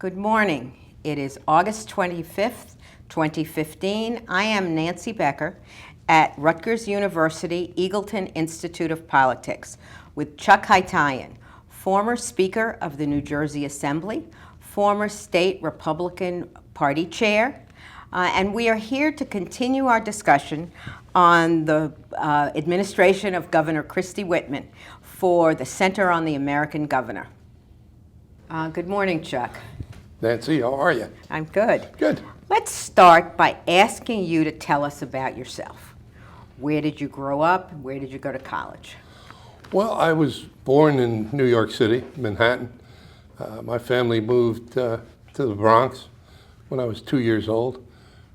Good morning. It is August 25th, 2015. I am Nancy Becker at Rutgers University Eagleton Institute of Politics with Chuck Haytaian, former Speaker of the New Jersey Assembly, former State Republican Party Chair, and we are here to continue our discussion on the administration of Governor Christy Whitman for the Center on the American Governor. Good morning, Chuck. Nancy, how are you? I'm good. Good. Let's start by asking you to tell us about yourself. Where did you grow up? Where did you go to college? Well, I was born in New York City, Manhattan. My family moved to the Bronx when I was 2 years old.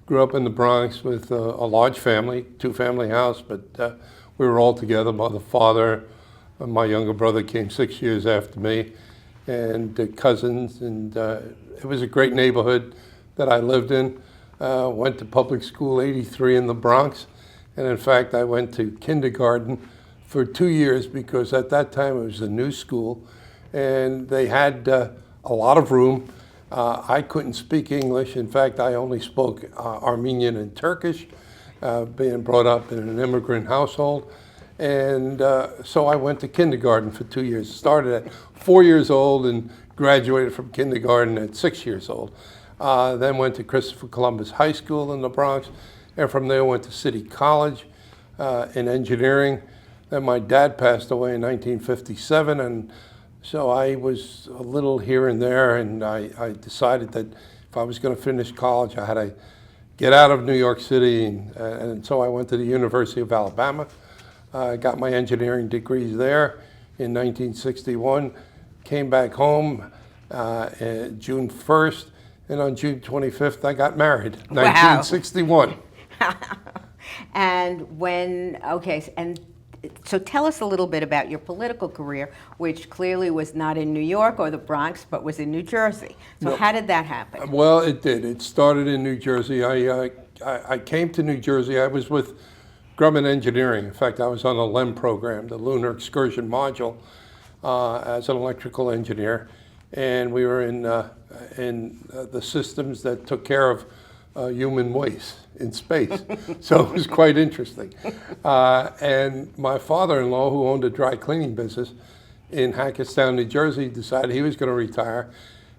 Grew up in the Bronx with a large family, two-family house, but we were all together. Mother, father, and my younger brother came 6 years after me, and cousins, and it was a great neighborhood that I lived in. Went to public school 83 in the Bronx, and in fact I went to kindergarten for 2 years because at that time it was a new school and they had a lot of room. I couldn't speak English. In fact, I only spoke Armenian and Turkish, being brought up in an immigrant household. And so I went to kindergarten for 2 years. Started at 4 years old and graduated from kindergarten at 6 years old. Then went to Christopher Columbus High School in the Bronx, and from there went to City College in engineering. Then my dad passed away in 1957, and so I was a little here and there, and I decided that if I was going to finish college, I had to get out of New York City, and so I went to the University of Alabama. I got my engineering degrees there in 1961, came back home June 1st, and on June 25th I got married, 1961. And so tell us a little bit about your political career, which clearly was not in New York or the Bronx, but was in New Jersey. So No. How did that happen? Well, it did. It started in New Jersey. I came to New Jersey. I was with Grumman Engineering. In fact, I was on the LEM program, the Lunar Excursion Module, as an electrical engineer, and we were in the systems that took care of human waste in space. So it was quite interesting. And my father-in-law, who owned a dry cleaning business in Hackettstown, New Jersey, decided he was going to retire.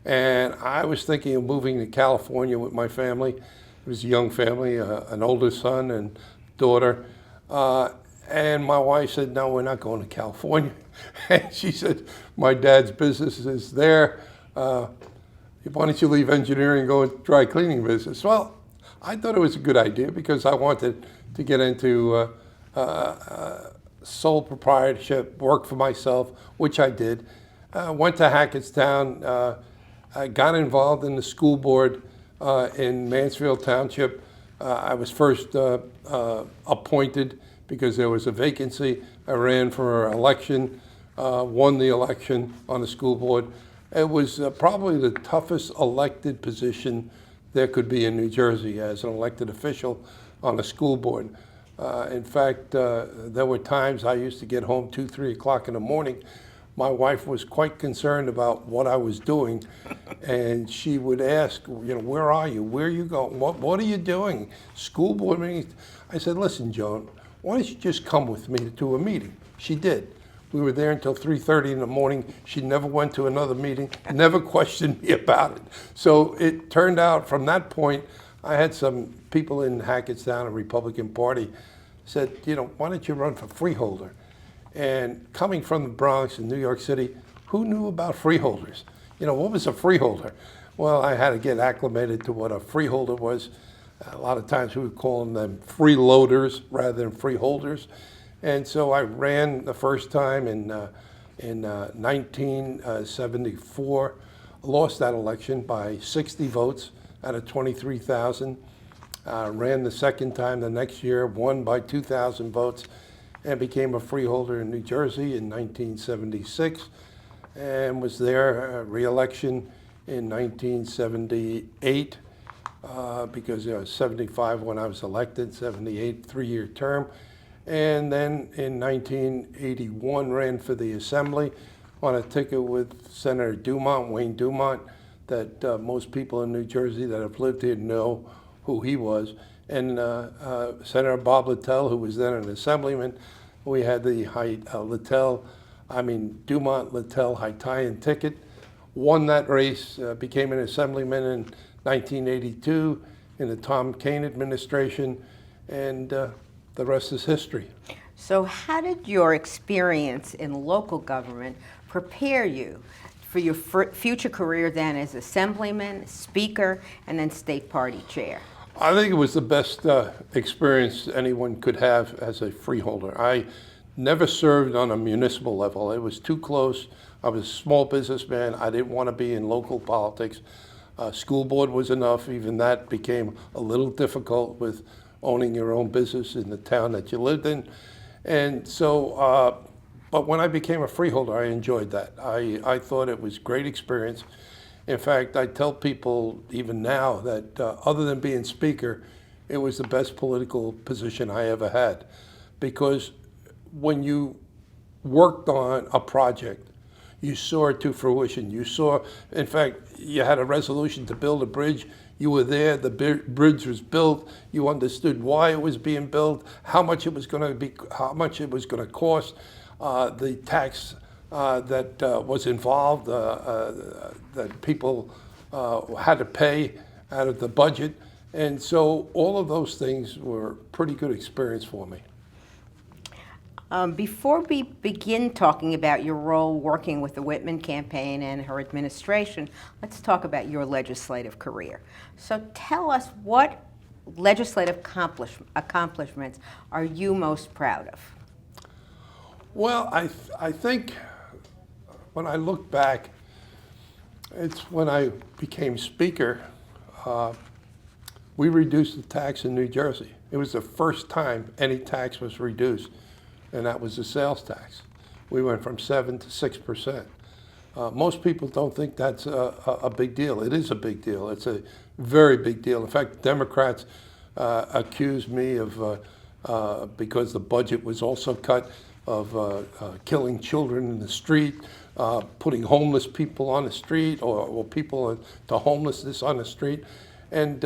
And I was thinking of moving to California with my family. It was a young family, an older son and daughter. And my wife said, no, we're not going to California. And she said, my dad's business is there. Why don't you leave engineering and go into dry cleaning business? Well, I thought it was a good idea because I wanted to get into sole proprietorship, work for myself, which I did. Went to Hackettstown, I got involved in the school board in Mansfield Township. I was first appointed because there was a vacancy. I ran for election, won the election on the school board. It was probably the toughest elected position there could be in New Jersey as an elected official on the school board. In fact, there were times I used to get home 2, 3 o'clock in the morning. My wife was quite concerned about what I was doing, and she would ask, where are you? Where are you going? What are you doing? School board meetings? I said, listen, Joan, why don't you just come with me to a meeting? She did. We were there until 3:30 in the morning. She never went to another meeting, never questioned me about it. So it turned out from that point, I had some people in Hackettstown, a Republican Party, said, why don't you run for freeholder? And coming from the Bronx in New York City, who knew about freeholders? What was a freeholder? Well, I had to get acclimated to what a freeholder was. A lot of times we would call them freeloaders rather than freeholders. And so I ran the first time in 1974, lost that election by 60 votes out of 23,000. Ran the second time the next year, won by 2,000 votes, and became a freeholder in New Jersey in 1976, and was there re-election in 1978 because I was 75 when I was elected, 78, 3-year term. And then in 1981 ran for the Assembly on a ticket with Senator Dumont, Wayne Dumont. that most people in New Jersey that have lived here know who he was. And Senator Bob Littell, who was then an assemblyman, we had the Dumont Littell Haytaian ticket, won that race, became an assemblyman in 1982 in the Tom Kean administration, and the rest is history. So how did your experience in local government prepare you for your future career then as assemblyman, speaker, and then state party chair? I think it was the best experience anyone could have as a freeholder. I never served on a municipal level. It was too close. I was a small businessman. I didn't want to be in local politics. School board was enough. Even that became a little difficult with owning your own business in the town that you lived in. And so, but when I became a freeholder, I enjoyed that. I thought it was a great experience. In fact, I tell people even now that other than being speaker, it was the best political position I ever had. Because when you worked on a project, you saw it to fruition. You saw, in fact, you had a resolution to build a bridge. You were there, the bridge was built, you understood why it was being built, how much it was going to be, how much it was going to cost, the tax that was involved, that people had to pay out of the budget. And so all of those things were pretty good experience for me. Before we begin talking about your role working with the Whitman Campaign and her administration, let's talk about your legislative career. So tell us, what legislative accomplishments are you most proud of? Well, I think when I look back, it's when I became speaker, we reduced the tax in New Jersey. It was the first time any tax was reduced, and that was the sales tax. We went from 7% to 6%. Most people don't think that's a big deal. It is a big deal. It's a very big deal. In fact, Democrats accused me of, because the budget was also cut, of killing children in the street, putting homeless people on the street, or people to homelessness on the street. And,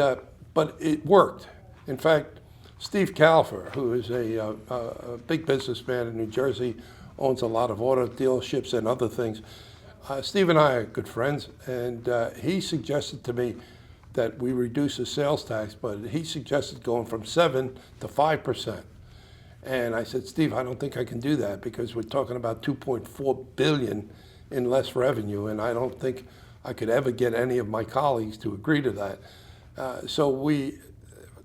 but it worked. In fact, Steve Califer, who is a big businessman in New Jersey, owns a lot of auto dealerships and other things. Steve and I are good friends, and he suggested to me that we reduce the sales tax, but he suggested going from 7% to 5%. And I said, Steve, I don't think I can do that, because we're talking about $2.4 billion in less revenue, and I don't think I could ever get any of my colleagues to agree to that. So we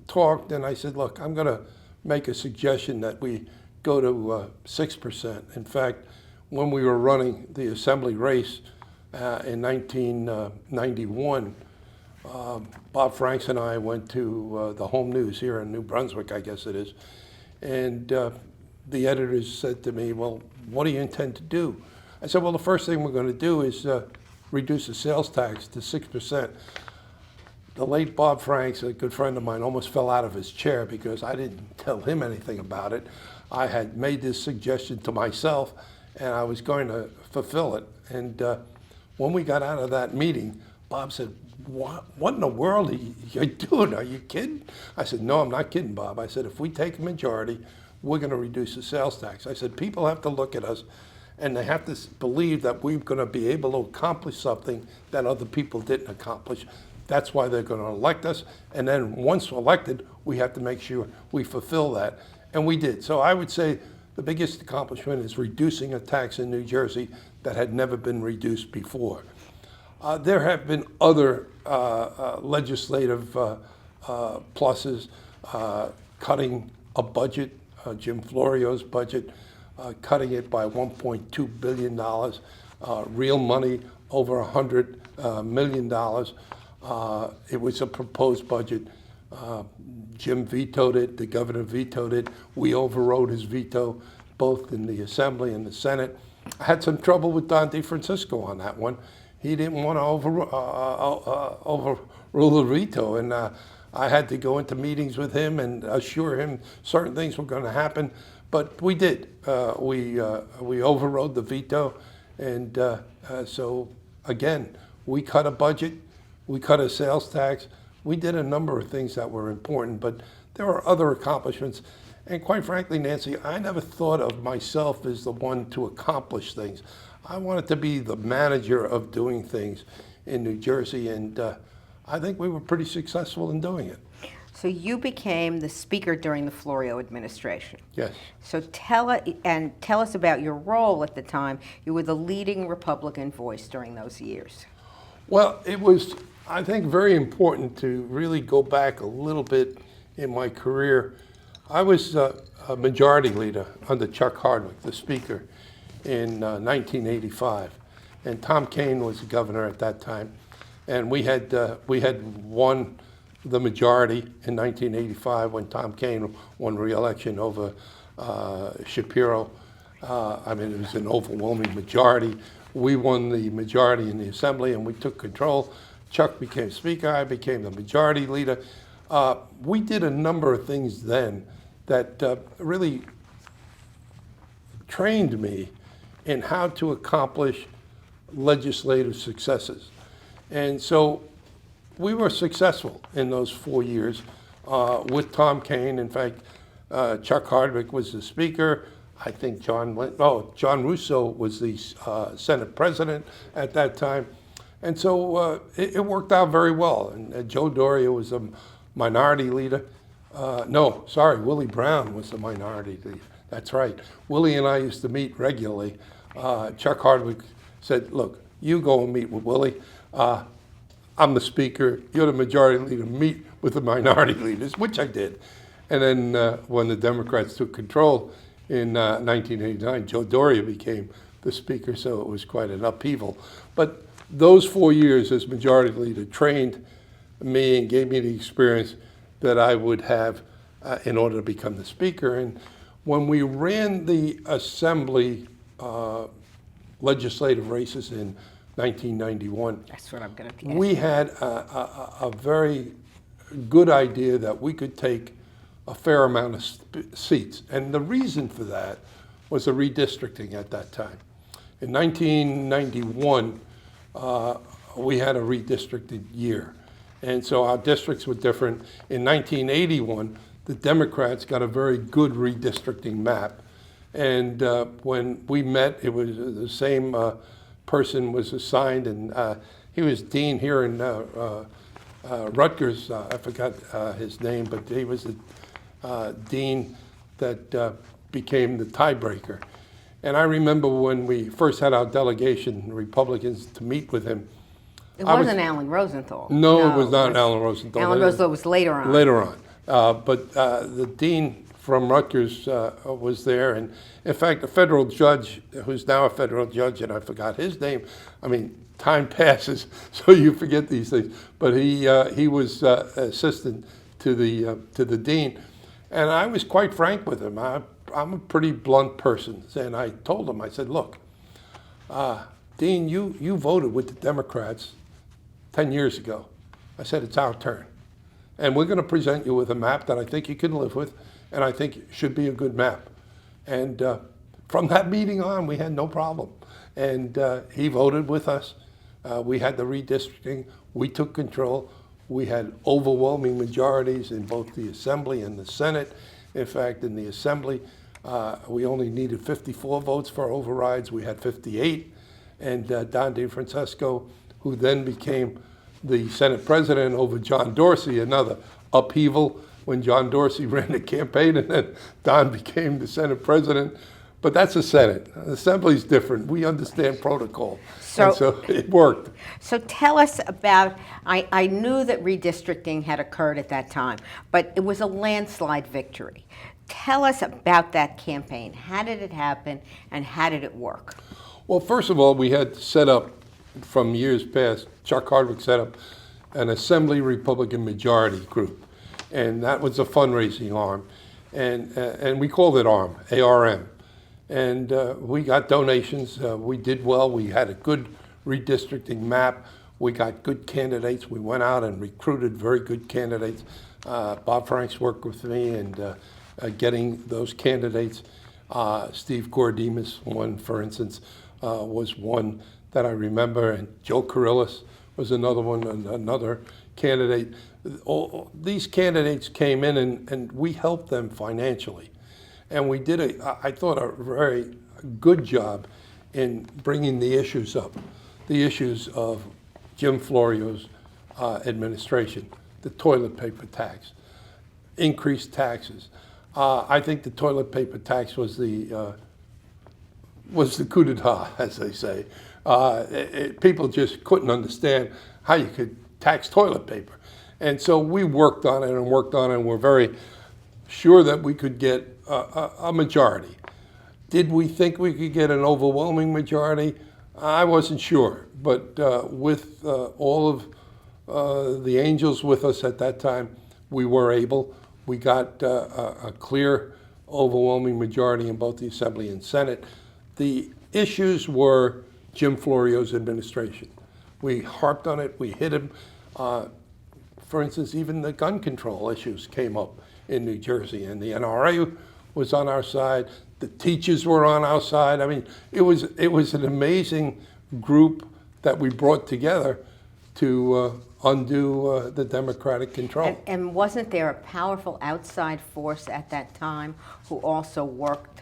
talked, and I said, look, I'm going to make a suggestion that we go to 6%. In fact, when we were running the assembly race in 1991, Bob Franks and I went to the Home News here in New Brunswick, I guess it is, and the editors said to me, well, what do you intend to do? I said, well, the first thing we're going to do is reduce the sales tax to 6%. The late Bob Franks, a good friend of mine, almost fell out of his chair because I didn't tell him anything about it. I had made this suggestion to myself, and I was going to fulfill it. And when we got out of that meeting, Bob said, what in the world are you doing? Are you kidding? I said, no, I'm not kidding, Bob. I said, if we take a majority, we're going to reduce the sales tax. I said, people have to look at us, and they have to believe that we're going to be able to accomplish something that other people didn't accomplish. That's why they're going to elect us. And then once elected, we have to make sure we fulfill that. And we did. So I would say the biggest accomplishment is reducing a tax in New Jersey that had never been reduced before. There have been other legislative pluses, cutting a budget, Jim Florio's budget, cutting it by $1.2 billion, real money over $100 million. It was a proposed budget. Jim vetoed it, the governor vetoed it. We overrode his veto, both in the Assembly and the Senate. I had some trouble with Don DeFrancisco on that one. He didn't want to overrule the veto, and I had to go into meetings with him and assure him certain things were going to happen, but we did. We overrode the veto, and so again, We cut a budget, we cut a sales tax, we did a number of things that were important, but there were other accomplishments. And quite frankly, Nancy, I never thought of myself as the one to accomplish things. I wanted to be the manager of doing things in New Jersey, and I think we were pretty successful in doing it. So you became the speaker during the Florio administration. Yes. So tell us about your role at the time. You were the leading Republican voice during those years. Well, it was, I think, very important to really go back a little bit in my career. I was a majority leader under Chuck Hardwick, the speaker, in 1985, and Tom Kean was the governor at that time, and we had won the majority in 1985 when Tom Kean won re-election over Shapiro. I mean, it was an overwhelming majority. We won the majority in the Assembly, and we took control. Chuck became Speaker. I became the majority leader. We did a number of things then that really trained me in how to accomplish legislative successes. And so we were successful in those 4 years with Tom Kean. In fact, Chuck Hardwick was the Speaker. I think John Russo was the Senate President at that time. And so it worked out very well. And Joe Doria was a minority leader. Willie Brown was the minority leader. That's right. Willie and I used to meet regularly. Chuck Hardwick said, look, you go and meet with Willie. I'm the Speaker, you're the majority leader, meet with the minority leaders, which I did. And then when the Democrats took control in 1989, Joe Doria became the Speaker, so it was quite an upheaval. But those 4 years as majority leader trained me and gave me the experience that I would have in order to become the Speaker. And when we ran the Assembly legislative races in 1991. That's what I'm going to be We had a very good idea that we could take a fair amount of seats. And the reason for that was the redistricting at that time. In 1991, we had a redistricted year. And so our districts were different. In 1981, the Democrats got a very good redistricting map. And when we met, it was the same person was assigned, and he was dean here in Rutgers. I forgot his name, but he was the dean that became the tiebreaker. And I remember when we first had our delegation, Republicans, to meet with him. It wasn't Alan Rosenthal. No, it was not Alan Rosenthal. Alan Rosenthal was later on. Later on. But the dean from Rutgers was there. And in fact, the federal judge, who's now a federal judge, and I forgot his name. I mean, time passes, so you forget these things. But he was assistant to the dean. And I was quite frank with him. I'm a pretty blunt person. And I told him, I said, look, Dean, you voted with the Democrats 10 years ago. I said, it's our turn. And we're going to present you with a map that I think you can live with, and I think it should be a good map. And from that meeting on, we had no problem. And he voted with us. We had the redistricting. We took control. We had overwhelming majorities in both the Assembly and the Senate. In fact, in the Assembly, we only needed 54 votes for overrides. We had 58. And Don DeFrancesco, who then became the Senate president over John Dorsey, another upheaval when John Dorsey ran the campaign, and then Don became the Senate president. But that's the Senate. The Assembly's different. We understand protocol. So it worked. So tell us about, I knew that redistricting had occurred at that time, but it was a landslide victory. Tell us about that campaign. How did it happen, and how did it work? Well, first of all, we had set up, from years past, Chuck Hardwick set up an Assembly Republican Majority Group, and that was a fundraising arm, and we called it ARM, A-R-M. And we got donations. We did well. We had a good redistricting map. We got good candidates. We went out and recruited very good candidates. Bob Franks worked with me and getting those candidates. Steve Gordimas, one, for instance, was one that I remember, and Joe Carrillis was another one, and another candidate. All these candidates came in, and we helped them financially. And we did, I thought, a very good job in bringing the issues up, the issues of Jim Florio's administration, the toilet paper tax, increased taxes. I think the toilet paper tax was the coup d'etat, as they say. People just couldn't understand how you could tax toilet paper. And so we worked on it and worked on it, and we're very sure that we could get a majority. Did we think we could get an overwhelming majority? I wasn't sure, but with all of the angels with us at that time, we were able. We got a clear, overwhelming majority in both the Assembly and Senate. The issues were Jim Florio's administration. We harped on it, we hit him. For instance, even the gun control issues came up in New Jersey, and the NRA was on our side. The teachers were on our side. I mean, it was an amazing group that we brought together to undo the Democratic control. And wasn't there a powerful outside force at that time who also worked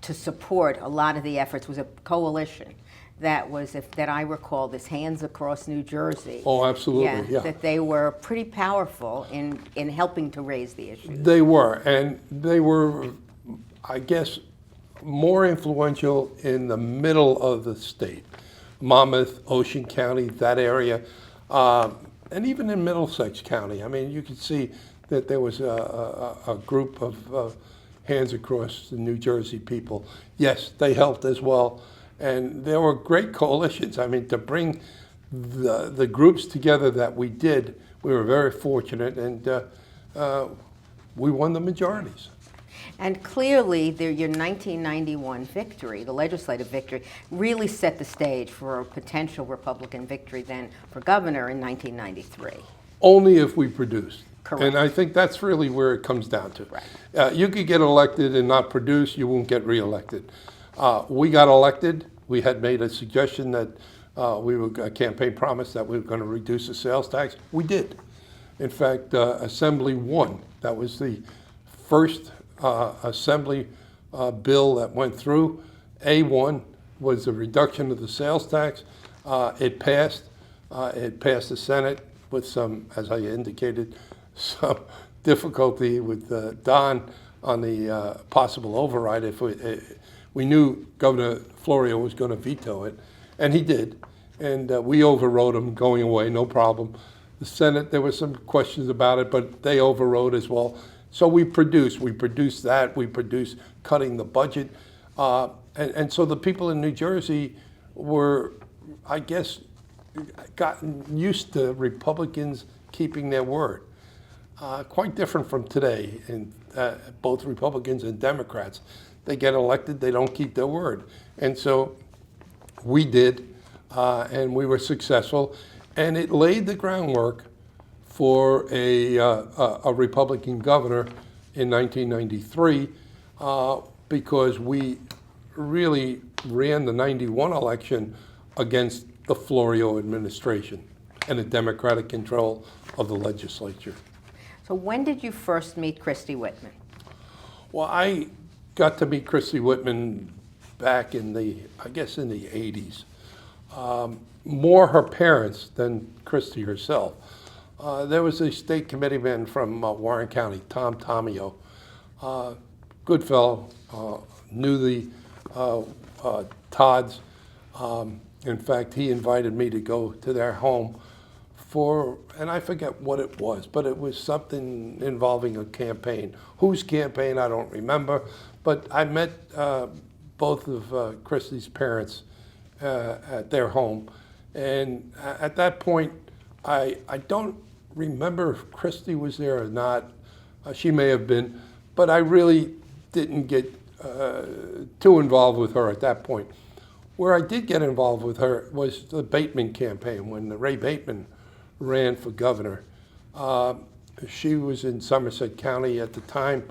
to support a lot of the efforts? It was a coalition that was, that I recall, this Hands Across New Jersey. Oh, absolutely, yeah. That they were pretty powerful in helping to raise the issue. They were, and they were, I guess, more influential in the middle of the state. Monmouth, Ocean County, that area, and even in Middlesex County. I mean, you could see that there was a group of Hands Across the New Jersey people. Yes, they helped as well. And there were great coalitions. I mean, to bring the groups together that we did, we were very fortunate, and we won the majorities. And clearly, your 1991 victory, the legislative victory, really set the stage for a potential Republican victory then for governor in 1993. Only if we produced. Correct. And I think that's really where it comes down to. Right. You could get elected and not produce, you won't get reelected. We got elected. We had made a suggestion that a campaign promise that we were going to reduce the sales tax. We did. In fact, Assembly won. That was the first Assembly bill that went through. A1 was the reduction of the sales tax. It passed. It passed the Senate with some, as I indicated, some difficulty with Don on the possible override. If we knew Governor Florio was going to veto it, and he did, and we overrode him going away, no problem. The Senate, there were some questions about it, but they overrode as well. So we produced that, we produced cutting the budget, and so the people in New Jersey were, I guess, gotten used to Republicans keeping their word. Quite different from today, in both Republicans and Democrats. They get elected, they don't keep their word. And so we did, and we were successful, and it laid the groundwork for a Republican governor in 1993, because we really ran the 91 election against the Florio administration and the Democratic control of the legislature. So when did you first meet Christy Whitman? Well, I got to meet Christy Whitman back in the 80s. More her parents than Christy herself. There was a state committeeman from Warren County, Tom Tomio. Good fellow, knew the Todds. In fact, he invited me to go to their home for, and I forget what it was, but it was something involving a campaign. Whose campaign, I don't remember, but I met both of Christy's parents at their home. And at that point, I don't remember if Christy was there or not. She may have been, but I really didn't get too involved with her at that point. Where I did get involved with her was the Bateman campaign, when Ray Bateman ran for governor. She was in Somerset County at the time,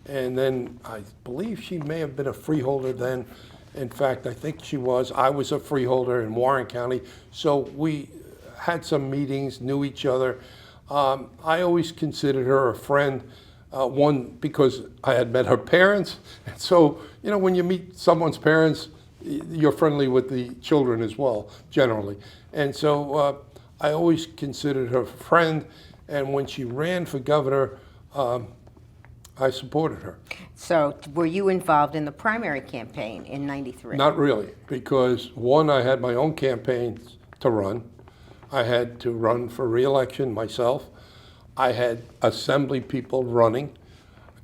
and then I believe she may have been a freeholder then, In fact, I think she was. I was a freeholder in Warren County, so we had some meetings, knew each other. I always considered her a friend, one, because I had met her parents. And so, you know, when you meet someone's parents, you're friendly with the children as well, generally. And so I always considered her a friend. And when she ran for governor, I supported her. So were you involved in the primary campaign in '93? Not really, because one, I had my own campaigns to run. I had to run for re-election myself. I had assembly people running.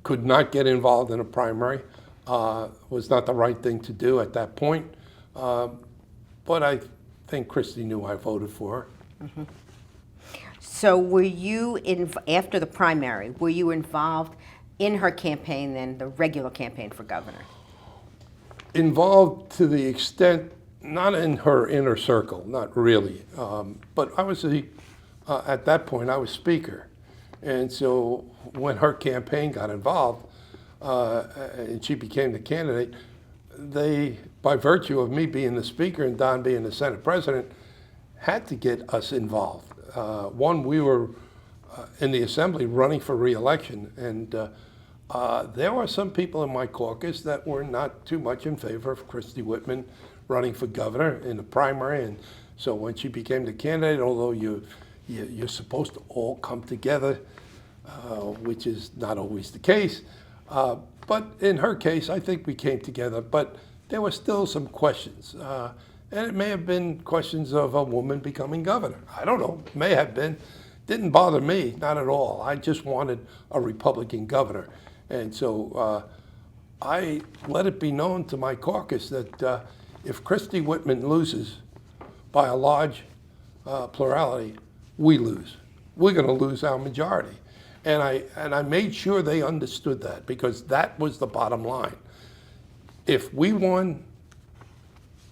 Could not get involved in a primary. Was not the right thing to do at that point. But I think Christy knew I voted for her. Mm-hmm. So were you, after the primary, were you involved in her campaign then, the regular campaign for governor? Involved to the extent, not in her inner circle, not really. But I was at that point, I was speaker. And so when her campaign got involved, and she became the candidate, they, by virtue of me being the speaker and Don being the Senate president, had to get us involved. One, we were in the assembly running for re-election, and there were some people in my caucus that were not too much in favor of Christy Whitman running for governor in the primary. And so when she became the candidate, although you're supposed to all come together, which is not always the case, but in her case, I think we came together. But there were still some questions. And it may have been questions of a woman becoming governor. I don't know, may have been. Didn't bother me, not at all. I just wanted a Republican governor. And so I let it be known to my caucus that if Christy Whitman loses by a large plurality, we lose. We're going to lose our majority. And I made sure they understood that, because that was the bottom line. If we won,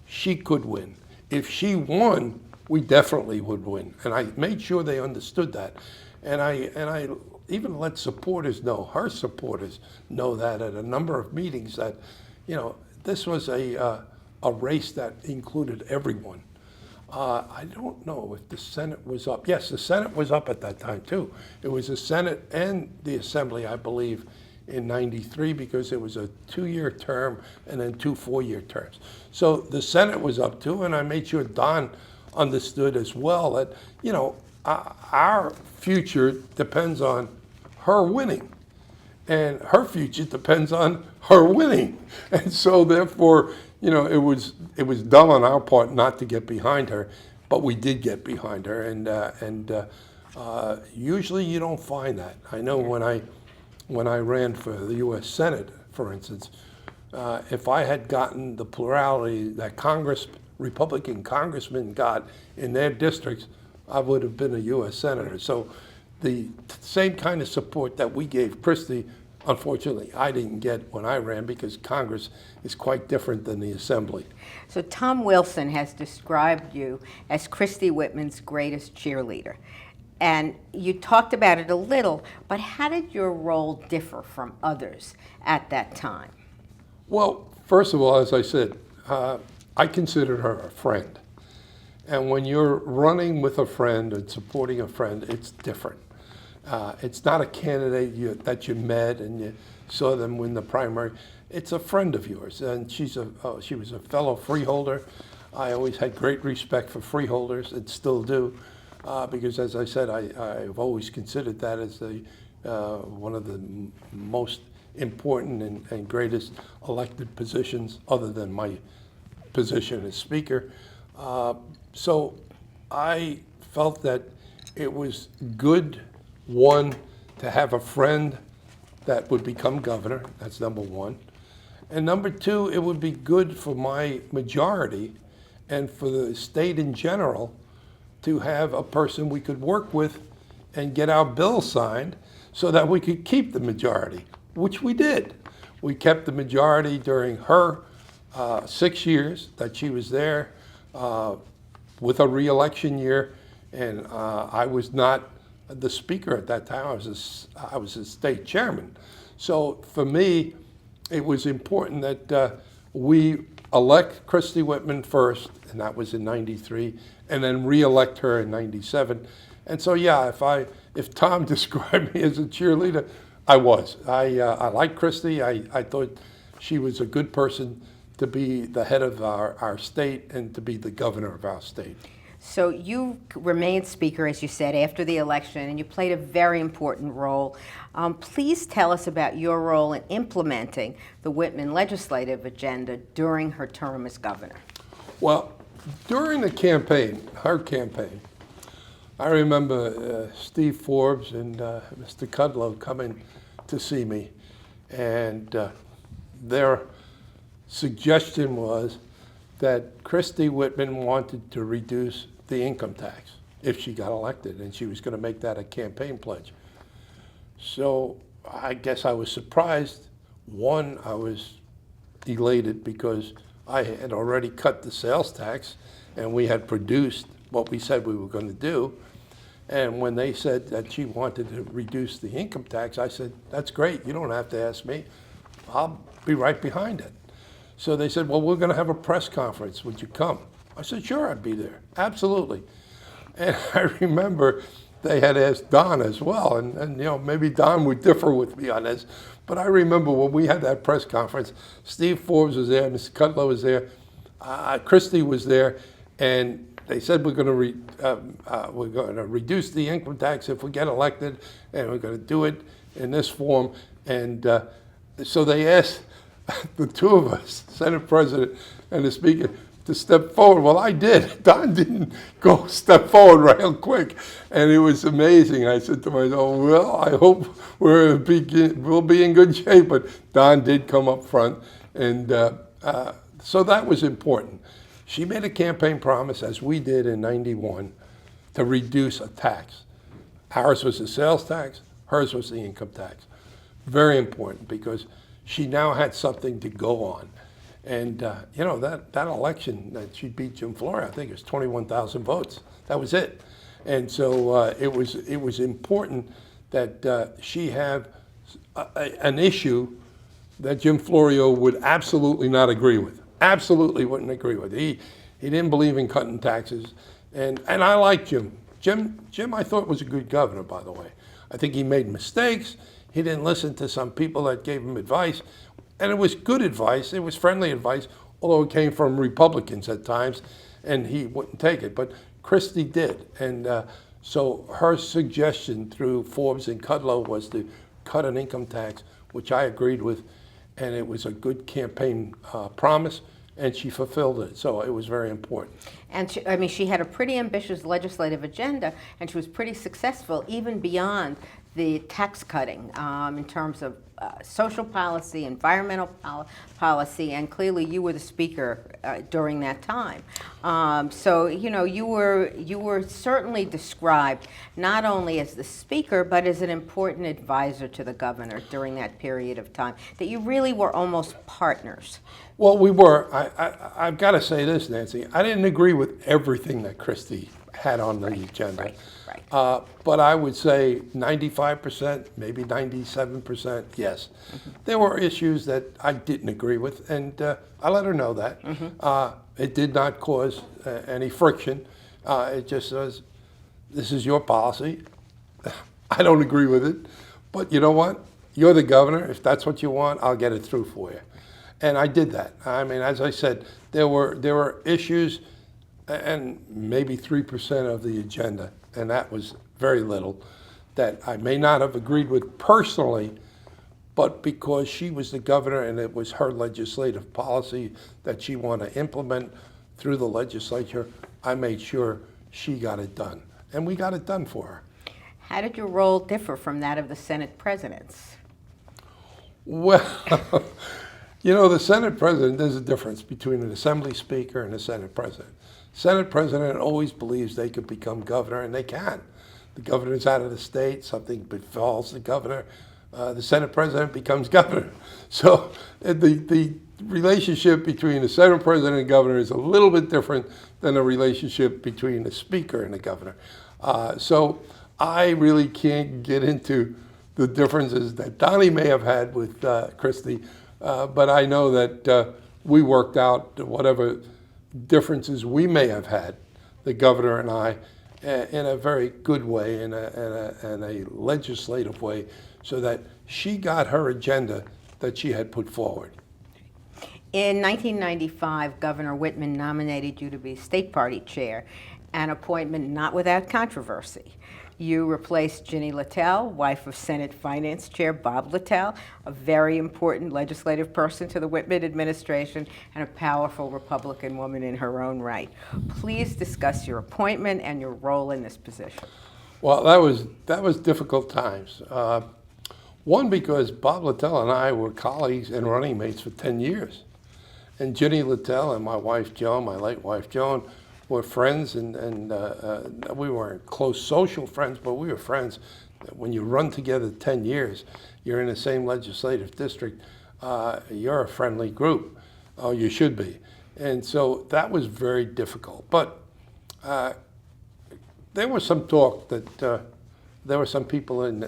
she could win. If she won, we definitely would win. And I made sure they understood that. And I even let supporters know, her supporters know that at a number of meetings, that, you know, this was a race that included everyone. I don't know if the Senate was up. Yes, the Senate was up at that time too. It was the Senate and the Assembly, I believe, in '93, because it was a 2-year term and then 2 4-year terms. So the Senate was up too, and I made sure Don understood as well that, you know, our future depends on her winning, and her future depends on her winning. And so therefore, you know, it was dumb on our part not to get behind her, but we did get behind her, and usually you don't find that. I know when I ran for the U.S. Senate, for instance, if I had gotten the plurality that Republican congressmen got in their districts, I would have been a U.S. Senator. So the same kind of support that we gave Christy, unfortunately, I didn't get when I ran, because Congress is quite different than the Assembly. So Tom Wilson has described you as Christy Whitman's greatest cheerleader. And you talked about it a little, but how did your role differ from others at that time? Well, first of all, as I said, I considered her a friend. And when you're running with a friend and supporting a friend, it's different. It's not a candidate that you met and you saw them win the primary. It's a friend of yours, and she was a fellow freeholder. I always had great respect for freeholders, and still do, because, as I said, I've always considered that as one of the most important and greatest elected positions, other than my position as Speaker. So I felt that it was good, one, to have a friend that would become governor. That's number one. And number two, it would be good for my majority and for the state in general to have a person we could work with and get our bill signed so that we could keep the majority, which we did. We kept the majority during her 6 years that she was there, with a re-election year, and I was not the Speaker at that time. I was a state chairman. So for me, it was important that we elect Christy Whitman first, and that was in '93, and then re-elect her in '97. And so, yeah, if Tom described me as a cheerleader, I was. I liked Christy. I thought she was a good person to be the head of our state and to be the governor of our state. So you remained Speaker, as you said, after the election, and you played a very important role. Please tell us about your role in implementing the Whitman legislative agenda during her term as governor. Well, during the campaign, her campaign, I remember Steve Forbes and Mr. Kudlow coming to see me, and their suggestion was that Christy Whitman wanted to reduce the income tax if she got elected, and she was going to make that a campaign pledge. So I guess I was surprised. One, I was elated because I had already cut the sales tax and we had produced what we said we were going to do. And when they said that she wanted to reduce the income tax, I said, that's great, you don't have to ask me, I'll be right behind it. So they said, well, we're going to have a press conference, would you come? I said, sure, I'd be there, absolutely. And I remember they had asked Don as well, and you know, maybe Don would differ with me on this, but I remember when we had that press conference, Steve Forbes was there, Mr. Kudlow was there, Christy was there, and they said we're going to reduce the income tax if we get elected, and we're going to do it in this form. And so they asked the two of us, Senate President and the Speaker, to step forward. Well, I did. Don didn't go step forward real quick, and it was amazing. I said to myself, well, I hope we'll be in good shape. But Don did come up front, and so that was important. She made a campaign promise, as we did in '91, to reduce a tax. Ours was the sales tax, hers was the income tax. Very important, because she now had something to go on. And you know, that election that she beat Jim Flory, I think it was 21,000 votes. That was it. And so it was important that she have an issue that Jim Florio would absolutely not agree with. Absolutely wouldn't agree with. He didn't believe in cutting taxes. And I like Jim. Jim, I thought was a good governor, by the way. I think he made mistakes. He didn't listen to some people that gave him advice. And it was good advice. It was friendly advice, although it came from Republicans at times, and he wouldn't take it. But Christy did. And so her suggestion through Forbes and Kudlow was to cut an income tax, which I agreed with. And it was a good campaign promise, and she fulfilled it. So it was very important. And she had a pretty ambitious legislative agenda, and she was pretty successful even beyond the tax cutting in terms of social policy, environmental policy, and clearly you were the Speaker during that time. So you know, you were certainly described not only as the Speaker, but as an important advisor to the governor during that period of time, that you really were almost partners. Well, we were. I've got to say this, Nancy. I didn't agree with everything that Christy had on the agenda. Right. But I would say 95%, maybe 97%, yes. Mm-hmm. There were issues that I didn't agree with, and I let her know that. Mm-hmm. It did not cause any friction. It just says, this is your policy. I don't agree with it, but you know what? You're the governor. If that's what you want, I'll get it through for you. And I did that. I mean, as I said, there were issues, and maybe 3% of the agenda, and that was very little, that I may not have agreed with personally, but because she was the governor and it was her legislative policy that she wanted to implement through the legislature, I made sure she got it done. And we got it done for her. How did your role differ from that of the Senate presidents? Well, you know, the Senate president, there's a difference between an assembly speaker and a Senate president. Senate president always believes they could become governor, and they can. The governor's out of the state, something befalls the governor, the Senate president becomes governor. So the relationship between the Senate president and governor is a little bit different than the relationship between the speaker and the governor. So I really can't get into the differences that Donnie may have had with Christy, but I know that we worked out whatever differences we may have had, the governor and I, in a very good way, in a legislative way, so that she got her agenda that she had put forward. In 1995, Governor Whitman nominated you to be state party chair, an appointment not without controversy. You replaced Ginny Littell, wife of Senate Finance Chair Bob Littell, a very important legislative person to the Whitman administration and a powerful Republican woman in her own right. Please discuss your appointment and your role in this position. Well, that was difficult times. One, because Bob Littell and I were colleagues and running mates for 10 years. And Ginny Littell and my wife Joan, my late wife Joan, were friends, and we weren't close social friends, but we were friends. When you run together 10 years, you're in the same legislative district, you're a friendly group. Oh, you should be. And so that was very difficult. But there was some talk that there were some people on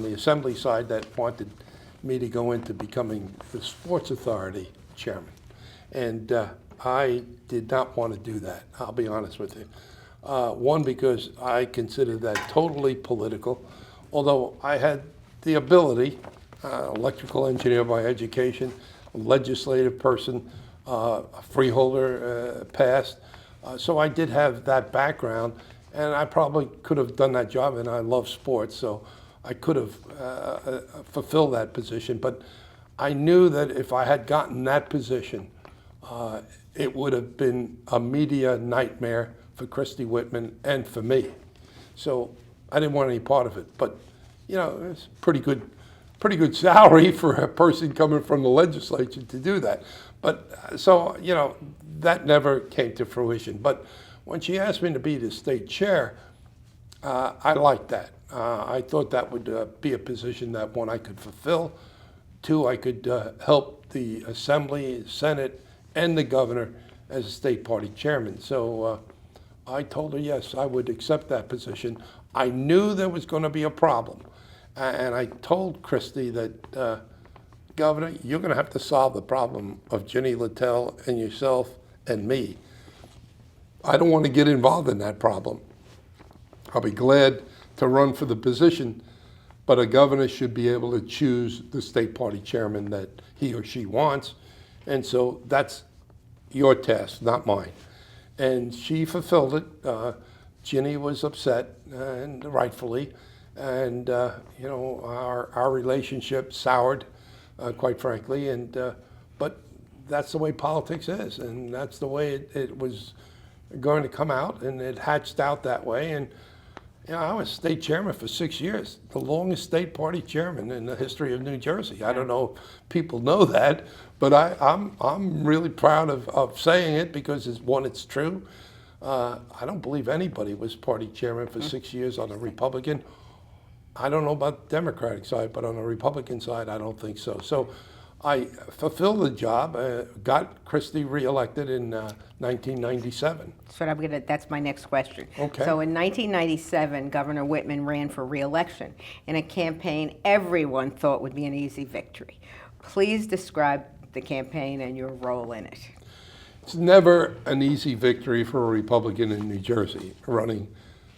the assembly side that wanted me to go into becoming the sports authority chairman. And I did not want to do that, I'll be honest with you. One, because I considered that totally political, although I had the ability, electrical engineer by education, a legislative person, a freeholder past, so I did have that background, and I probably could have done that job, and I love sports, so I could have fulfilled that position. But I knew that if I had gotten that position, it would have been a media nightmare for Christy Whitman and for me. So I didn't want any part of it. But, you know, it's pretty good salary for a person coming from the legislature to do that. But so, you know, that never came to fruition. But when she asked me to be the state chair, I liked that. I thought that would be a position that, one, I could fulfill. Two, I could help the Assembly, Senate, and the governor as a state party chairman. So I told her, yes, I would accept that position. I knew there was going to be a problem. And I told Christy that, Governor, you're going to have to solve the problem of Ginny Littell and yourself and me. I don't want to get involved in that problem. I'll be glad to run for the position, but a governor should be able to choose the state party chairman that he or she wants. And so that's your task, not mine. And she fulfilled it. Ginny was upset, and rightfully. And, you know, our relationship soured, quite frankly. And, but that's the way politics is. And that's the way it was going to come out. And it hatched out that way. And, you know, I was state chairman for 6 years, the longest state party chairman in the history of New Jersey. I don't know if people know that, but I'm really proud of saying it because, it's true. I don't believe anybody was party chairman for 6 years on the Republican. I don't know about the Democratic side, but on the Republican side, I don't think so. So I fulfilled the job, got Christy reelected in 1997. That's my next question. Okay. So in 1997, Governor Whitman ran for re-election in a campaign everyone thought would be an easy victory. Please describe the campaign and your role in it. It's never an easy victory for a Republican in New Jersey running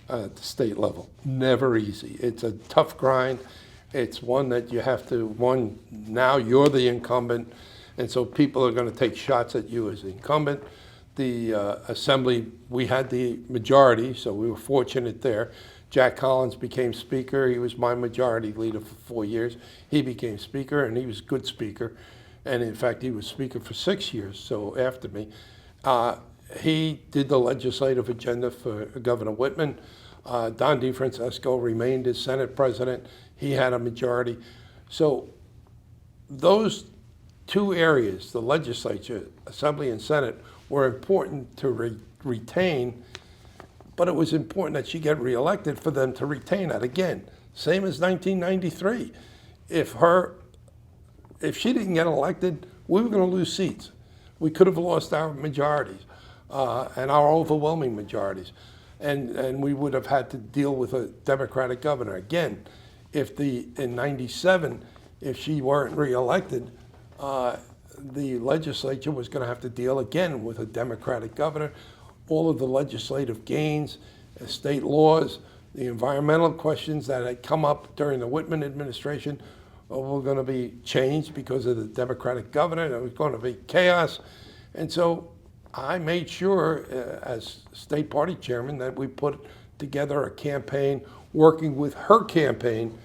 at the state level. Never easy. It's a tough grind. It's one that you have to, now you're the incumbent, and so people are going to take shots at you as the incumbent. The Assembly, we had the majority, so we were fortunate there. Jack Collins became Speaker. He was my majority leader for 4 years. He became Speaker, and he was a good Speaker. And in fact, he was Speaker for 6 years, so after me. He did the legislative agenda for Governor Whitman. Don DeFrancesco remained as Senate President. He had a majority. So those two areas, the legislature, Assembly and Senate, were important to retain, but it was important that she get reelected for them to retain that. Again, same as 1993. If she didn't get elected, we were going to lose seats. We could have lost our majorities and our overwhelming majorities. And we would have had to deal with a Democratic governor. Again, in 97, if she weren't reelected, the legislature was going to have to deal again with a Democratic governor. All of the legislative gains, state laws, the environmental questions that had come up during the Whitman administration were going to be changed because of the Democratic governor. There was going to be chaos. And so I made sure, as state party chairman, that we put together a campaign working with her campaign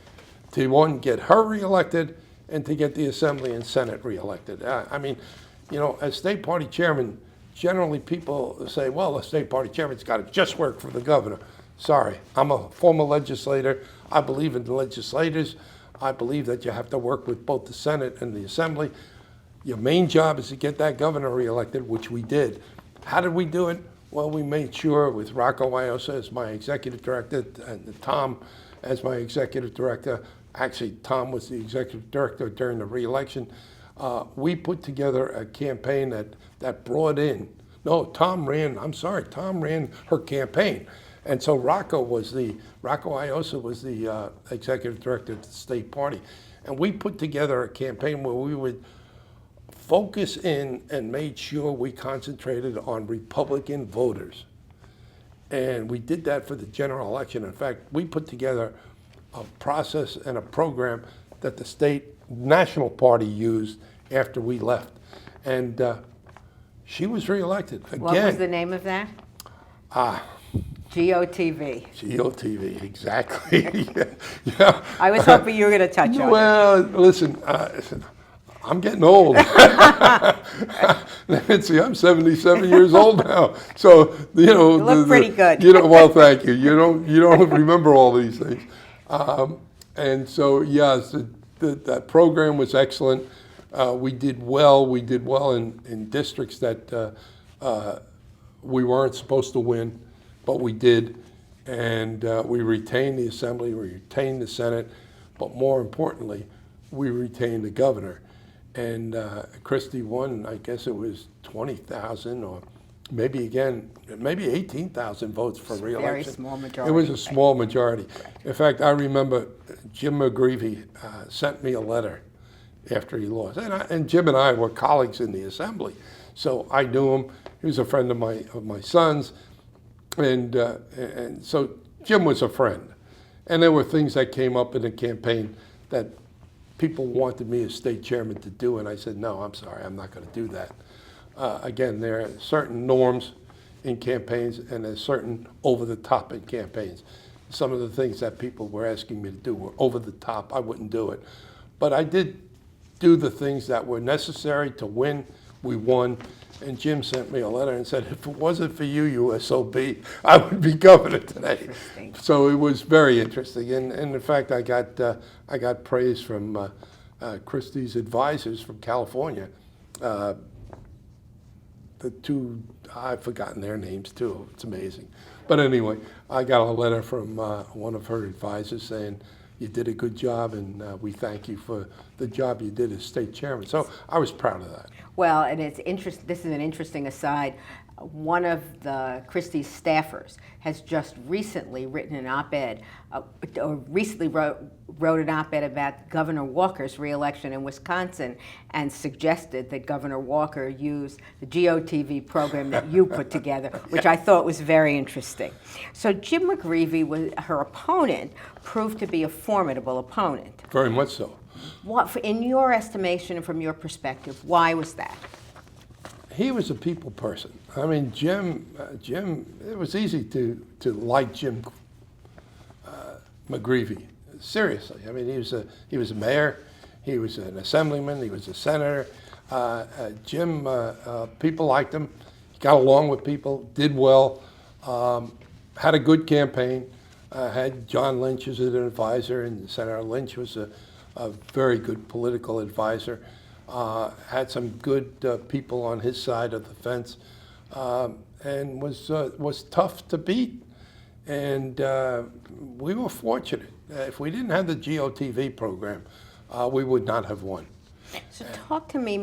to, one, get her reelected and to get the Assembly and Senate reelected. I mean, you know, as state party chairman, generally people say, well, the state party chairman's got to just work for the governor. Sorry, I'm a former legislator. I believe in the legislators. I believe that you have to work with both the Senate and the Assembly. Your main job is to get that governor reelected, which we did. How did we do it? Well, we made sure with Rocco Iosa as my executive director and Tom as my executive director. Actually, Tom was the executive director during the re-election. We put together a campaign that brought in, Tom ran her campaign. And so Rocco Iosa was the executive director of the state party. And we put together a campaign where we would focus in and made sure we concentrated on Republican voters. And we did that for the general election. In fact, we put together a process and a program that the state national party used after we left. And she was reelected again. What was the name of that? GeoTV. GeoTV, exactly. Yeah. I was hoping you were going to touch on it. Well, listen, I'm getting old. Nancy, I'm 77 years old now. So, you know. You look pretty good. You know, well, thank you. You don't remember all these things. And so, yes, that program was excellent. We did well. We did well in districts that we weren't supposed to win, but we did. And we retained the Assembly, we retained the Senate, but more importantly, we retained the governor. And Christy won, I guess it was 20,000 or maybe 18,000 votes for re-election. Very small majority. It was a small majority. In fact, I remember Jim McGreevey sent me a letter after he lost. And Jim and I were colleagues in the Assembly. So I knew him. He was a friend of my son's. And so Jim was a friend. And there were things that came up in the campaign that people wanted me as state chairman to do, and I said, no, I'm sorry, I'm not going to do that. Again, there are certain norms in campaigns, and there's certain over-the-top in campaigns. Some of the things that people were asking me to do were over the top. I wouldn't do it. But I did do the things that were necessary to win. We won. And Jim sent me a letter and said, if it wasn't for you, USOB, I would be governor today. So it was very interesting. And in fact, I got praise from Christie's advisors from California. The two, I've forgotten their names too. It's amazing. But anyway, I got a letter from one of her advisors saying, you did a good job, and we thank you for the job you did as state chairman. So I was proud of that. Well, and it's this is an interesting aside. One of Christie's staffers has just recently written an op-ed, wrote an op-ed about Governor Walker's reelection in Wisconsin, and suggested that Governor Walker use the GeoTV program that you put together, which I thought was very interesting. So Jim McGreevey, her opponent, proved to be a formidable opponent. Very much so. What, in your estimation and from your perspective, why was that? He was a people person. I mean, Jim, it was easy to like Jim McGreevey. Seriously, I mean, he was a mayor, he was an assemblyman, he was a senator. Jim, people liked him. He got along with people, did well, had a good campaign. Had John Lynch as an advisor, and Senator Lynch was a very good political advisor. Had some good people on his side of the fence, and was tough to beat. And we were fortunate. If we didn't have the GeoTV program, we would not have won. So talk to me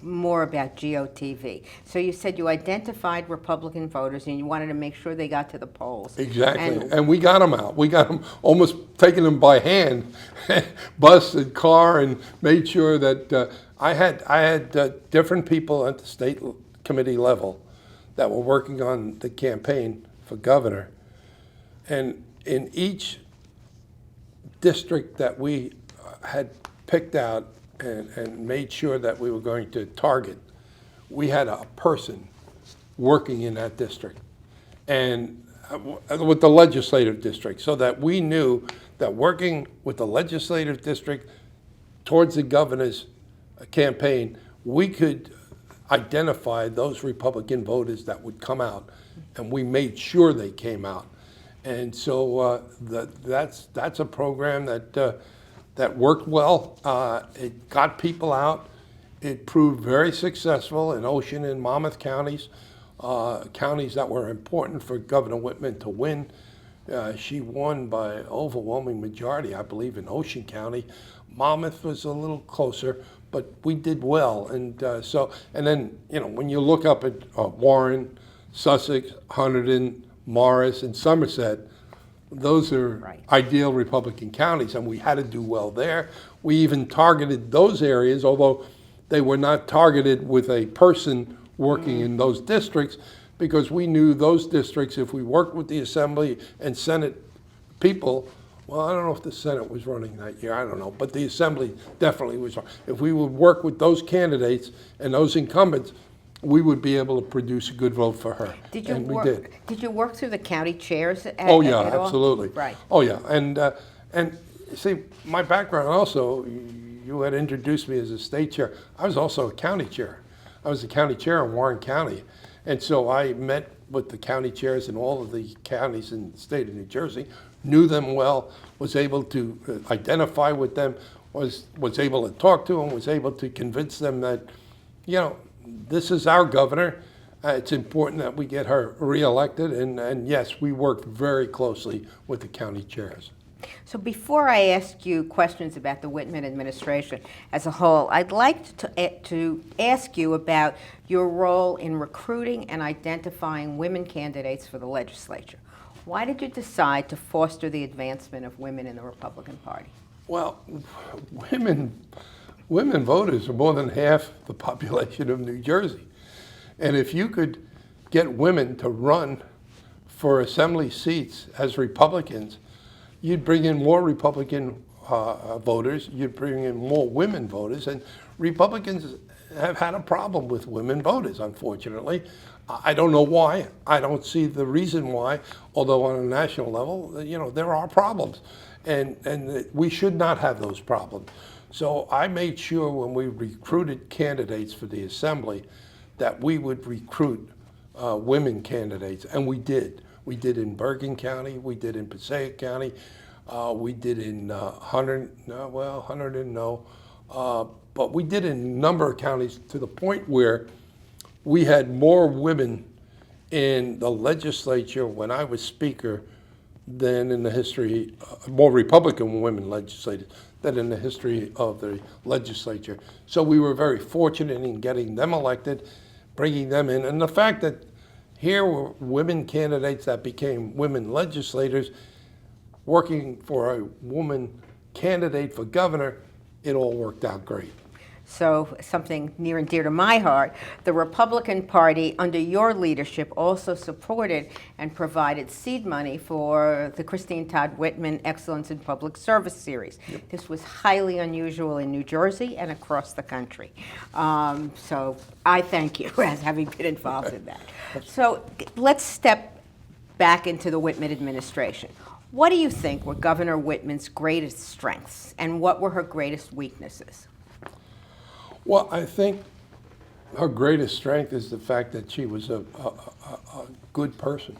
more about GeoTV. So you said you identified Republican voters and you wanted to make sure they got to the polls. Exactly, and we got them out. We got them, almost taking them by hand, bus and car, and made sure that I had different people at the state committee level that were working on the campaign for governor, and in each district that we had picked out and made sure that we were going to target, we had a person working in that district, and with the legislative district, so that we knew that working with the legislative district towards the governor's campaign, we could identify those Republican voters that would come out, and we made sure they came out. And so that's a program that worked well. It got people out. It proved very successful in Ocean and Monmouth counties, counties that were important for Governor Whitman to win. She won by overwhelming majority, I believe, in Ocean County. Monmouth was a little closer, but we did well. And then, when you look up at Warren, Sussex, Hunterdon, Morris, and Somerset, those are ideal Republican counties, and we had to do well there. We even targeted those areas, although they were not targeted with a person working in those districts, because we knew those districts, if we worked with the Assembly and Senate people, well, I don't know if the Senate was running that year, I don't know, but the Assembly definitely was. If we would work with those candidates and those incumbents, we would be able to produce a good vote for her. Did you and work, we did. Did you work through the county chairs at Oh, yeah, at all? absolutely. Right. Oh, yeah, and see, my background also, you had introduced me as a state chair. I was also a county chair. I was the county chair in Warren County. And so I met with the county chairs in all of the counties in the state of New Jersey, knew them well, was able to identify with them, was able to talk to them, was able to convince them that, this is our governor. It's important that we get her reelected. And yes, we worked very closely with the county chairs. So before I ask you questions about the Whitman administration as a whole, I'd like to ask you about your role in recruiting and identifying women candidates for the legislature. Why did you decide to foster the advancement of women in the Republican Party? Well, women voters are more than half the population of New Jersey. And if you could get women to run for assembly seats as Republicans, you'd bring in more Republican voters, you'd bring in more women voters, and Republicans have had a problem with women voters, unfortunately. I don't know why. I don't see the reason why, although on a national level, there are problems. And we should not have those problems. So I made sure when we recruited candidates for the Assembly that we would recruit women candidates, and we did. We did in Bergen County, we did in Passaic County, we did in Hunterdon, no. But we did in a number of counties to the point where we had more women in the legislature when I was Speaker than in the history, more Republican women legislators than in the history of the legislature. So we were very fortunate in getting them elected, bringing them in. And the fact that here were women candidates that became women legislators working for a woman candidate for governor, it all worked out great. So something near and dear to my heart, the Republican Party under your leadership also supported and provided seed money for the Christine Todd Whitman Excellence in Public Service Series. Yep. This was highly unusual in New Jersey and across the country. So I thank you as having been involved in that. So let's step back into the Whitman administration. What do you think were Governor Whitman's greatest strengths and what were her greatest weaknesses? Well, I think her greatest strength is the fact that she was a good person,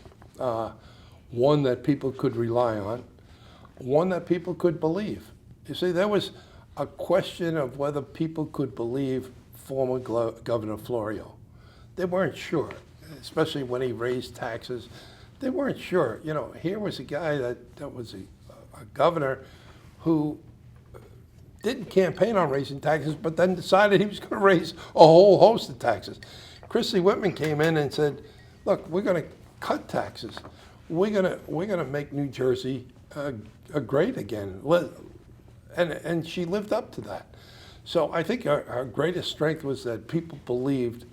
one that people could rely on, one that people could believe. You see, there was a question of whether people could believe former Governor Florio. They weren't sure, especially when he raised taxes. They weren't sure. Here was a guy that was a governor who didn't campaign on raising taxes, but then decided he was going to raise a whole host of taxes. Christy Whitman came in and said, look, we're going to cut taxes. We're going to make New Jersey great again. And she lived up to that. So I think our greatest strength was that people believed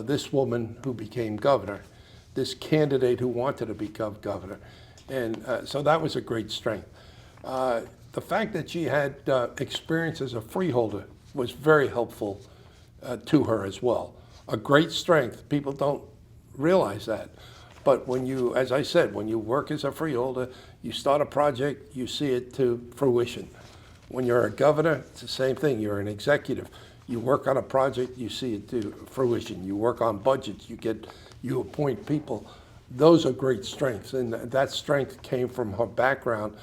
this woman who became governor, this candidate who wanted to become governor. And so that was a great strength. The fact that she had experience as a freeholder was very helpful to her as well. A great strength. People don't realize that. But when you, as I said, when you work as a freeholder, you start a project, you see it to fruition. When you're a governor, it's the same thing. You're an executive. You work on a project, you see it to fruition. You work on budgets, you appoint people. Those are great strengths, and that strength came from her background,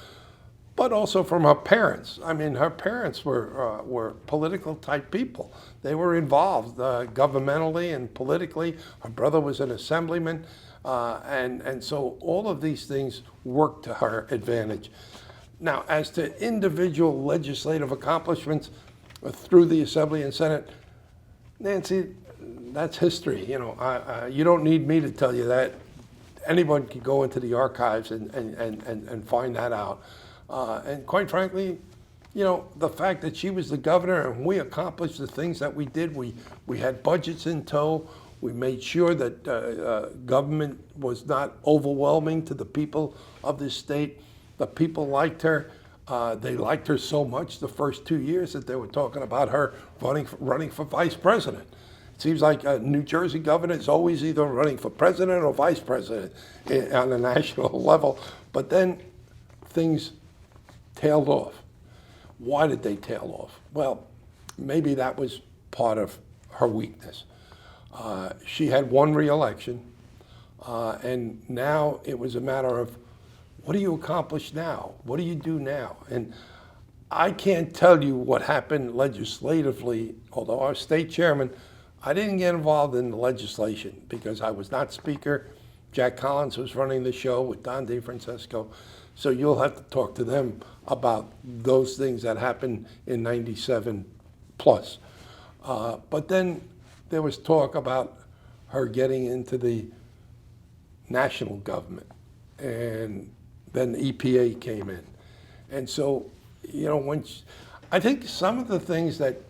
but also from her parents. I mean, her parents were political type people. They were involved governmentally and politically. Her brother was an assemblyman, and so all of these things worked to her advantage. Now, as to individual legislative accomplishments through the Assembly and Senate, Nancy, that's history. You know, you don't need me to tell you that. Anyone can go into the archives and find that out. And quite frankly, you know, the fact that she was the governor and we accomplished the things that we did, we had budgets in tow, we made sure that government was not overwhelming to the people of this state. The people liked her. They liked her so much the first 2 years that they were talking about her running for vice president. It seems like a New Jersey governor is always either running for president or vice president on a national level. But then things tailed off. Why did they tail off? Well, maybe that was part of her weakness. She had one re-election, and now it was a matter of, what do you accomplish now? What do you do now? And I can't tell you what happened legislatively, although our state chairman, I didn't get involved in the legislation because I was not speaker. Jack Collins was running the show with Don DeFrancesco. So you'll have to talk to them about those things that happened in 97 plus. But then there was talk about her getting into the national government. And then the EPA came in. And so, you know, I think some of the things that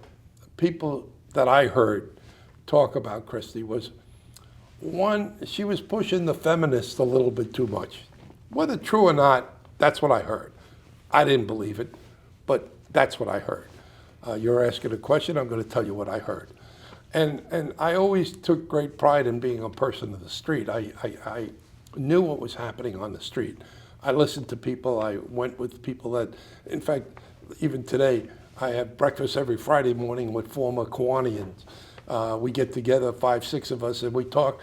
people that I heard talk about Christy was, one, she was pushing the feminists a little bit too much. Whether true or not, that's what I heard. I didn't believe it, but that's what I heard. You're asking a question, I'm going to tell you what I heard. And I always took great pride in being a person of the street. I knew what was happening on the street. I listened to people. I went with people that, in fact, even today, I have breakfast every Friday morning with former Kiwanians. We get together, 5, 6 of us, and we talk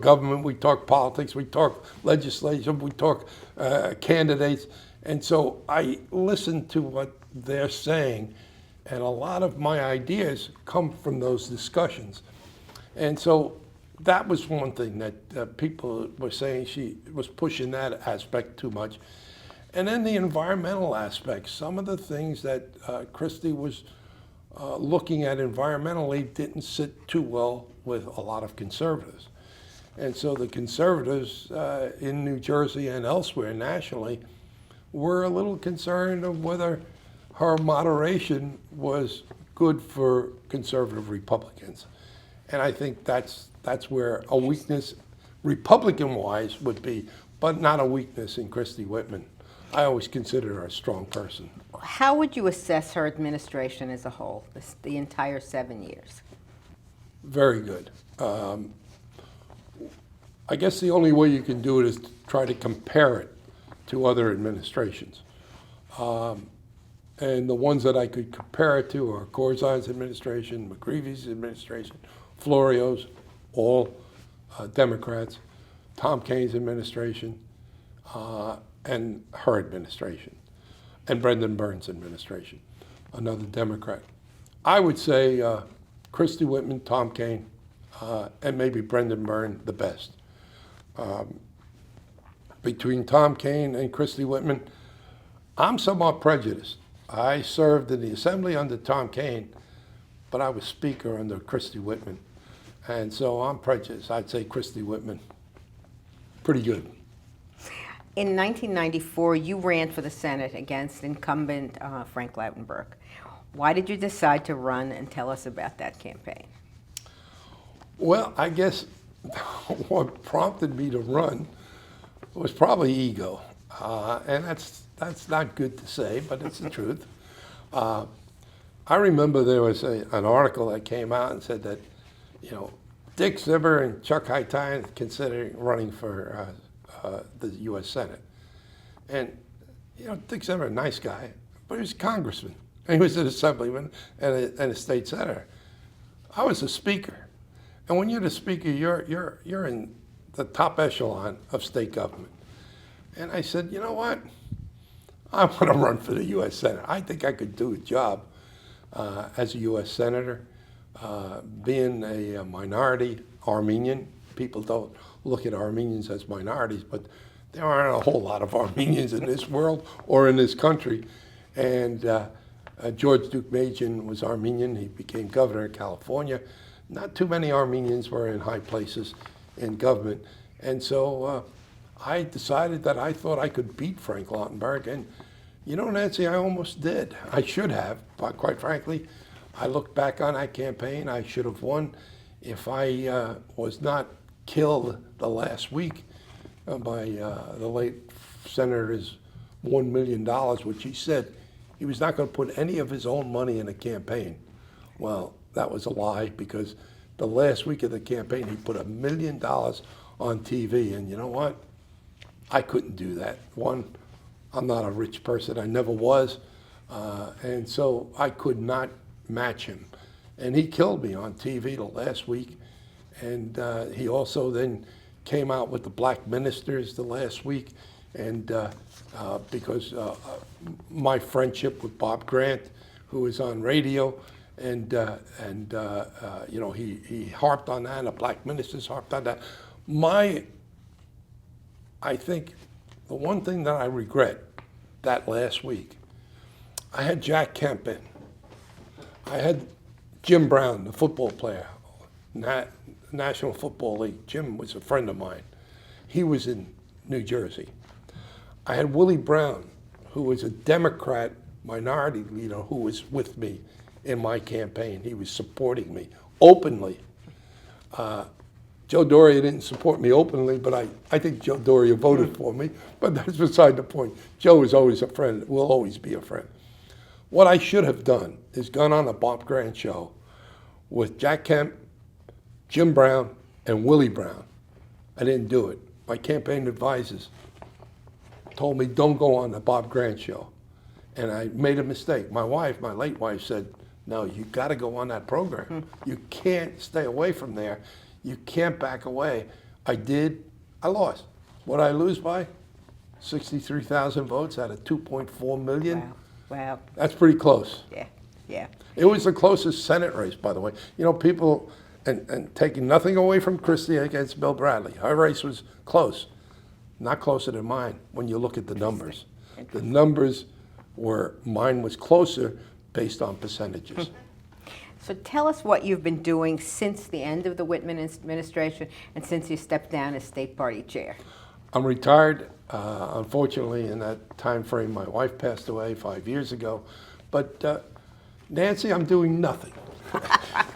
government, we talk politics, we talk legislation, we talk candidates. And so I listen to what they're saying, and a lot of my ideas come from those discussions. And so that was one thing that people were saying, she was pushing that aspect too much. And then the environmental aspects, some of the things that Christy was looking at environmentally didn't sit too well with a lot of conservatives. And so the conservatives in New Jersey and elsewhere nationally were a little concerned of whether her moderation was good for conservative Republicans. And I think that's where a weakness, Republican-wise, would be, but not a weakness in Christy Whitman. I always consider her a strong person. How would you assess her administration as a whole, the entire 7 years? Very good. I guess the only way you can do it is to try to compare it to other administrations. And the ones that I could compare it to are Corzine's administration, McGreevy's administration, Florio's, all Democrats, Tom Kaine's administration, and her administration, and Brendan Burns' administration, another Democrat. I would say Christy Whitman, Tom Kaine, and maybe Brendan Burns the best. Between Tom Kaine and Christy Whitman, I'm somewhat prejudiced. I served in the Assembly under Tom Kaine, but I was Speaker under Christy Whitman. And so I'm prejudiced. I'd say Christy Whitman. Pretty good. In 1994, you ran for the Senate against incumbent Frank Lautenberg. Why did you decide to run, and tell us about that campaign? Well, I guess what prompted me to run was probably ego. And that's not good to say, but it's the truth. I remember there was an article that came out and said that, Dick Zimmer and Chuck Haytaian considering running for the U.S. Senate. And, Dick Zimmer, a nice guy, but he was a congressman, and he was an assemblyman and a state senator. I was a speaker. And when you're the speaker, you're in the top echelon of state government. And I said, you know what? I want to run for the U.S. Senate. I think I could do a job as a U.S. Senator. Being a minority Armenian, people don't look at Armenians as minorities, but there aren't a whole lot of Armenians in this world or in this country. And George Deukmejian was Armenian. He became governor of California. Not too many Armenians were in high places in government. And so I decided that I thought I could beat Frank Lautenberg. And, Nancy, I almost did. I should have, but quite frankly, I look back on that campaign. I should have won if I was not killed the last week by the late senator's $1 million, which he said he was not going to put any of his own money in a campaign. Well, that was a lie, because the last week of the campaign, he put $1 million on TV. And you know what? I couldn't do that. One, I'm not a rich person. I never was. And so I could not match him. And he killed me on TV the last week. And he also then came out with the black ministers the last week. And because my friendship with Bob Grant, who was on radio, and he harped on that, and the black ministers harped on that. I think the one thing that I regret that last week, I had Jack Kemp in. I had Jim Brown, the football player, National Football League. Jim was a friend of mine. He was in New Jersey. I had Willie Brown, who was a Democrat minority leader who was with me in my campaign. He was supporting me openly. Joe Doria didn't support me openly, but I think Joe Doria voted for me, but that's beside the point. Joe is always a friend, will always be a friend. What I should have done is gone on the Bob Grant show with Jack Kemp, Jim Brown, and Willie Brown. I didn't do it. My campaign advisors told me, don't go on the Bob Grant show. And I made a mistake. My wife, my late wife, said, no, you got to go on that program. You can't stay away from there. You can't back away. I did. I lost. What did I lose by? 63,000 votes out of 2.4 million. Wow. Wow. That's pretty close. Yeah. Yeah. It was the closest Senate race, by the way. People, and taking nothing away from Christy against Bill Bradley. Her race was close. Not closer than mine when you look at the numbers. The numbers were, mine was closer based on percentages. So tell us what you've been doing since the end of the Whitman administration and since you stepped down as state party chair. I'm retired. Unfortunately, in that time frame, my wife passed away 5 years ago. But Nancy, I'm doing nothing.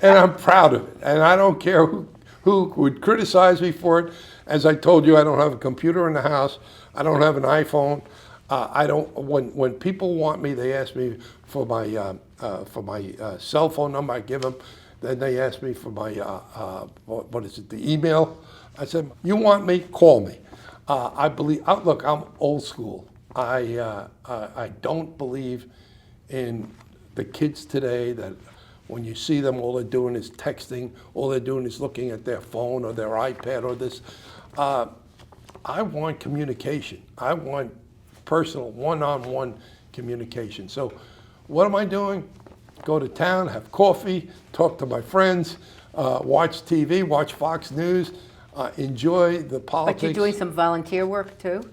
And I'm proud of it. And I don't care who would criticize me for it. As I told you, I don't have a computer in the house. I don't have an iPhone. I don't. When people want me, they ask me for my cell phone number. I give them. Then they ask me for my what is it? The email. I said, you want me? Call me. I believe. Look, I'm old school. I don't believe in the kids today that when you see them, all they're doing is texting. All they're doing is looking at their phone or their iPad or this. I want communication. I want personal, one-on-one communication. So what am I doing? Go to town, have coffee, talk to my friends, watch TV, watch Fox News, enjoy the politics. But you're doing some volunteer work too?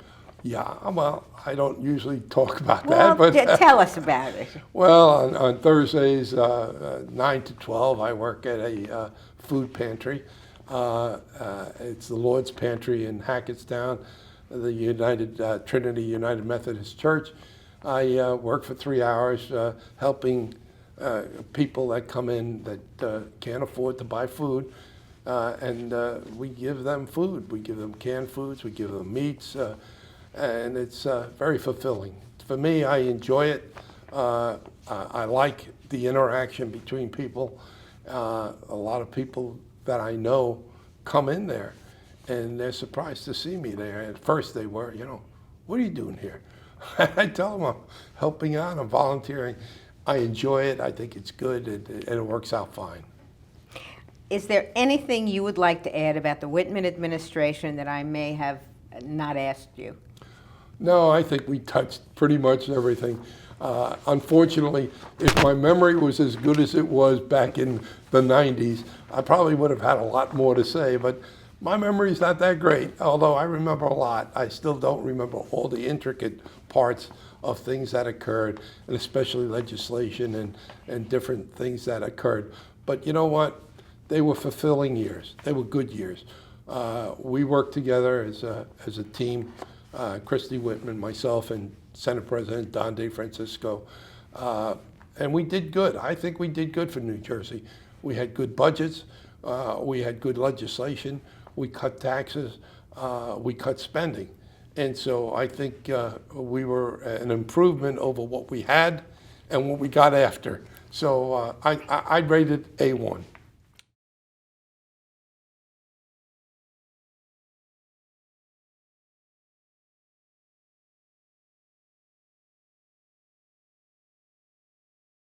Yeah, well, I don't usually talk about Well, that, but tell us about it. well, on Thursdays, 9 to 12, I work at a food pantry. It's the Lord's Pantry in Hackettstown, the Trinity United Methodist Church. I work for 3 hours helping people that come in that can't afford to buy food. And we give them food. We give them canned foods. We give them meats. And it's very fulfilling. For me, I enjoy it. I like the interaction between people. A lot of people that I know come in there, and they're surprised to see me there. At first they were, what are you doing here? I tell them I'm helping out, I'm volunteering. I enjoy it. I think it's good, and it works out fine. Is there anything you would like to add about the Whitman administration that I may have not asked you? No, I think we touched pretty much everything. Unfortunately, if my memory was as good as it was back in the 90s, I probably would have had a lot more to say, but my memory's not that great. Although I remember a lot, I still don't remember all the intricate parts of things that occurred, and especially legislation and different things that occurred. But you know what? They were fulfilling years. They were good years. We worked together as a team. Christy Whitman, myself, and Senate President Don DeFrancisco, and we did good. I think we did good for New Jersey. We had good budgets, we had good legislation, we cut taxes, we cut spending, and so I think we were an improvement over what we had and what we got after. So I'd rate it A1.